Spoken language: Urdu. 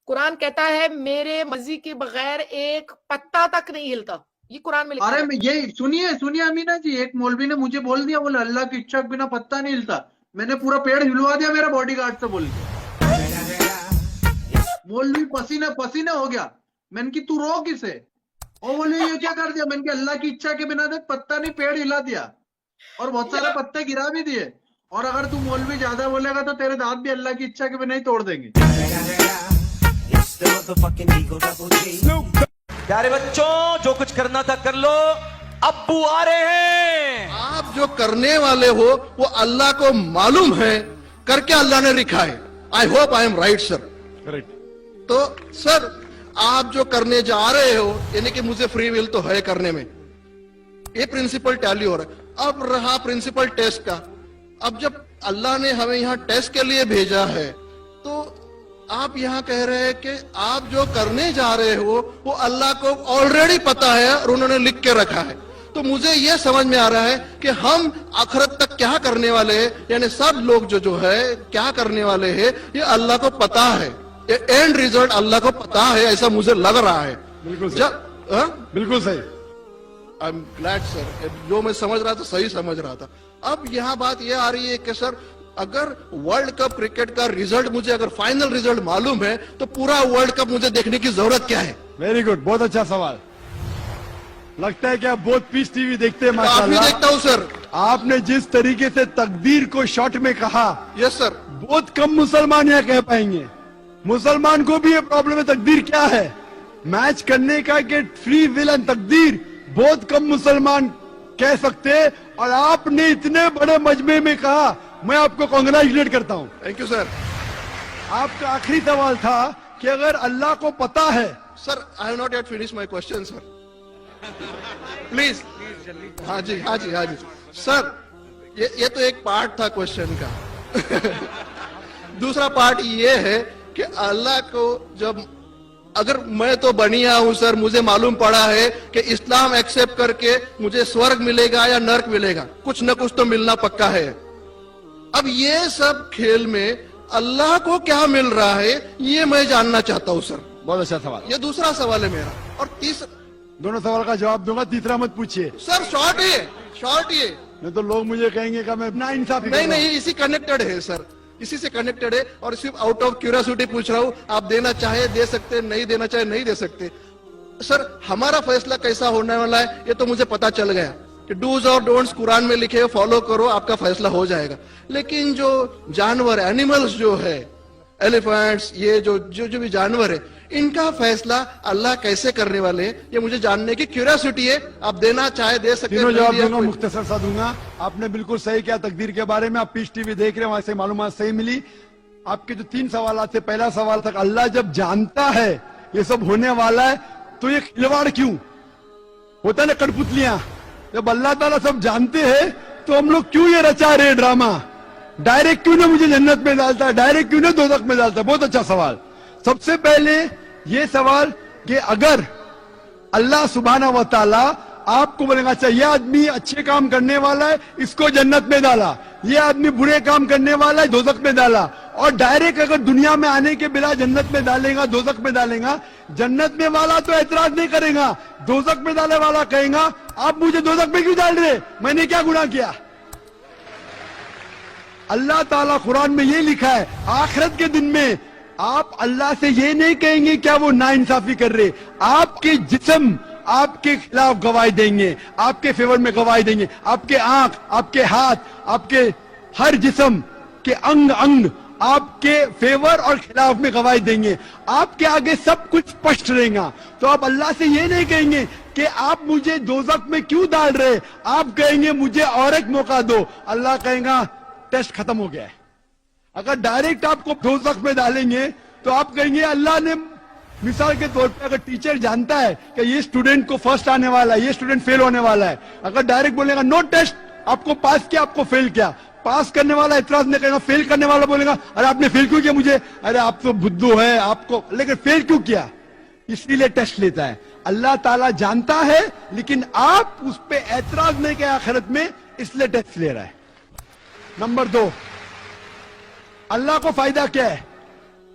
قرآن کہتا ہے میرے مرضی کے بغیر ایک پتا تک نہیں ہلتا. یہ قرآن میں لکھا ارے ہے. میں یہ سنیے امینا جی، ایک مولوی نے مجھے بول دیا، بولے اللہ کی اچھا کے بنا پتا نہیں ہلتا. میں نے پورا پیڑ ہلوا دیا میرا باڈی گارڈ سے بول کے. مولوی پسینے پسینے ہو گیا. میں نے کی تو رو کسے؟ وہ بولے یہ کیا کر دیا؟ میں نے کہا اللہ کی اچھا کے بنا دیکھ پتا نہیں پیڑ ہلا دیا اور بہت سارے پتے گرا بھی دیے. اور اگر تو مولوی زیادہ بولے گا تو تیرے دانت بھی اللہ کی اچھا کے بنا ہی توڑ دیں گے. پیارے بچوں، جو کچھ کرنا تھا کر لو، ابو آ رہے ہیں. آپ جو کرنے والے ہو وہ اللہ کو معلوم ہے، کر کے اللہ نے لکھا ہے. I hope I am right sir. تو سر آپ جو کرنے جا رہے ہو، یعنی کہ مجھے فری ول تو ہے کرنے میں، یہ پرنسپل ٹیلی ہو رہا ہے. اب رہا پرنسپل ٹیسٹ کا. اب جب اللہ نے ہمیں یہاں ٹیسٹ کے لیے بھیجا ہے تو آپ یہاں کہہ رہے ہیں کہ آپ جو کرنے جا رہے ہو وہ اللہ کو آلریڈی پتا ہے اور انہوں نے لکھ کے رکھا ہے. تو مجھے یہ سمجھ میں آ رہا ہے کہ ہم آخرت تک کیا کرنے والے ہیں، یعنی سب لوگ جو ہے کیا کرنے والے ہیں یہ اللہ کو پتا ہے. یہ اینڈ ریزلٹ اللہ کو پتا ہے، ایسا مجھے لگ رہا ہے. بالکل صحیح. آئی ایم گلیڈ سر، جو میں سمجھ رہا تھا صحیح سمجھ رہا تھا. اب یہاں بات یہ آ رہی ہے کہ سر اگر ورلڈ کپ کرکٹ کا ریزلٹ مجھے اگر فائنل ریزلٹ معلوم ہے تو پورا ورلڈ کپ مجھے دیکھنے کی ضرورت کیا ہے؟ ویری گڈ، بہت اچھا سوال. لگتا ہے کہ آپ بہت پیس ٹی وی دیکھتے ہیں. کافی دیکھتا ہوں سر. آپ نے جس طریقے سے تقدیر کو شارٹ میں کہا، یس سر. بہت کم مسلمان یہ کہہ پائیں گے. مسلمان کو بھی یہ پرابلم ہے تقدیر کیا ہے میچ کرنے کا، کہ فری ول اینڈ تقدیر بہت کم مسلمان کہہ سکتے. اور آپ نے اتنے بڑے مجمع میں کہا، میں آپ کو کانگریچولیٹ کرتا ہوں. Thank you sir. آپ کا آخری سوال تھا کہ اگر اللہ کو پتا ہے. Sir I have not yet finish my question sir, please. ہاں جی ہاں جی ہاں جی سر، یہ تو ایک پارٹ تھا کوشچن کا. دوسرا پارٹ یہ ہے کہ اللہ کو جب اگر میں تو بنیا ہوں سر، مجھے معلوم پڑا ہے کہ اسلام ایکسپٹ کر کے مجھے سورگ ملے گا یا نرک ملے گا، کچھ نہ کچھ تو ملنا پکا ہے. اب یہ سب کھیل میں اللہ کو کیا مل رہا ہے یہ میں جاننا چاہتا ہوں سر. بہت اچھا سوال. یہ دوسرا سوال ہے میرا. اور تیسرا، دونوں سوال کا جواب دوں گا، تیسرا مت پوچھیے سر شارٹ یہ نہیں تو لوگ مجھے کہیں گے کہ میں نا انصافی. نہیں اسی کنیکٹڈ ہے سر، اسی سے کنیکٹڈ ہے. اور صرف آؤٹ آف کیوریوسٹی پوچھ رہا ہوں. آپ دینا چاہے دے سکتے، نہیں دینا چاہے نہیں دے سکتے. سر ہمارا فیصلہ کیسا ہونے والا ہے یہ تو مجھے پتا چل گیا کہ ڈوز اور ڈونٹس قرآن میں لکھے، فالو کرو، آپ کا فیصلہ ہو جائے گا. لیکن جو جانور اینیملز جو ہے، ایلیفینٹس، یہ جو بھی جانور ہے، ان کا فیصلہ اللہ کیسے کرنے والے ہیں یہ مجھے جاننے کی کیوریوسٹی ہے. آپ دینا چاہے دے سکتے. تینوں جواب دوں گا، مختصر سا دوں گا. آپ نے بالکل صحیح کیا تقدیر کے بارے میں. آپ پیس ٹی وی دیکھ رہے ہیں، وہاں سے معلومات صحیح ملی. آپ کے جو 3 سوالات تھے، پہلا سوال تک اللہ جب جانتا ہے یہ سب ہونے والا ہے تو یہ کھلواڑ کیوں ہوتا ہے نا، کٹپتلیاں. جب اللہ تعالیٰ سب جانتے ہیں تو ہم لوگ کیوں یہ رچا رہے ڈرامہ؟ ڈائریکٹ کیوں نہ مجھے جنت میں ڈالتا ہے، ڈائریکٹ کیوں نہ دوزخ میں ڈالتا ہے؟ بہت اچھا سوال. سب سے پہلے یہ سوال کہ اگر اللہ سبحانہ و تعالیٰ آپ کو بولے گا اچھا یہ آدمی اچھے کام کرنے والا ہے اس کو جنت میں ڈالا، یہ آدمی برے کام کرنے والا ہے دوزخ میں ڈالا، اور ڈائریکٹ اگر دنیا میں آنے کے بلا جنت میں ڈالے گا دوزخ میں ڈالے گا، جنت میں والا تو اعتراض نہیں کرے گا، دوزخ میں ڈالے والا کہے گا آپ مجھے دوزخ میں کیوں ڈال رہے، میں نے کیا گناہ کیا؟ اللہ تعالیٰ قرآن میں یہ لکھا ہے آخرت کے دن میں آپ اللہ سے یہ نہیں کہیں گے کیا وہ ناانصافی کر رہے، آپ کے جسم آپ کے خلاف گواہی دیں گے، آپ کے فیور میں گواہی دیں گے، آپ کے آنکھ، آپ کے ہاتھ، آپ کے ہر جسم کے انگ آپ کے فیور اور خلاف میں گواہی دیں گے. آپ کے آگے سب کچھ پشٹ رہے گا. تو آپ اللہ سے یہ نہیں کہیں گے کہ آپ مجھے دوزخ میں کیوں ڈال رہے، آپ کہیں گے مجھے اور ایک موقع دو. اللہ کہے گا ٹیسٹ ختم ہو گیا ہے. اگر ڈائریکٹ آپ کو دوزخ میں ڈالیں گے تو آپ کہیں گے اللہ نے، مثال کے طور پہ اگر ٹیچر جانتا ہے کہ یہ اسٹوڈنٹ کو فرسٹ آنے والا ہے، یہ اسٹوڈنٹ فیل ہونے والا ہے، اگر ڈائریکٹ بولے گا نو ٹیسٹ، آپ کو پاس کیا آپ کو فیل کیا، پاس کرنے والا اعتراض نہیں کرے گا، فیل کرنے والا بولے گا ارے آپ نے فیل کیوں کیا مجھے، ارے آپ تو بدھو ہے آپ کو، لیکن فیل کیوں کیا، اس لیے ٹیسٹ لیتا ہے. اللہ تعالیٰ جانتا ہے لیکن آپ اس پہ اعتراض نہیں کیا آخرت میں، اس لیے ٹیسٹ لے رہا ہے. نمبر 2، اللہ کو فائدہ کیا ہے؟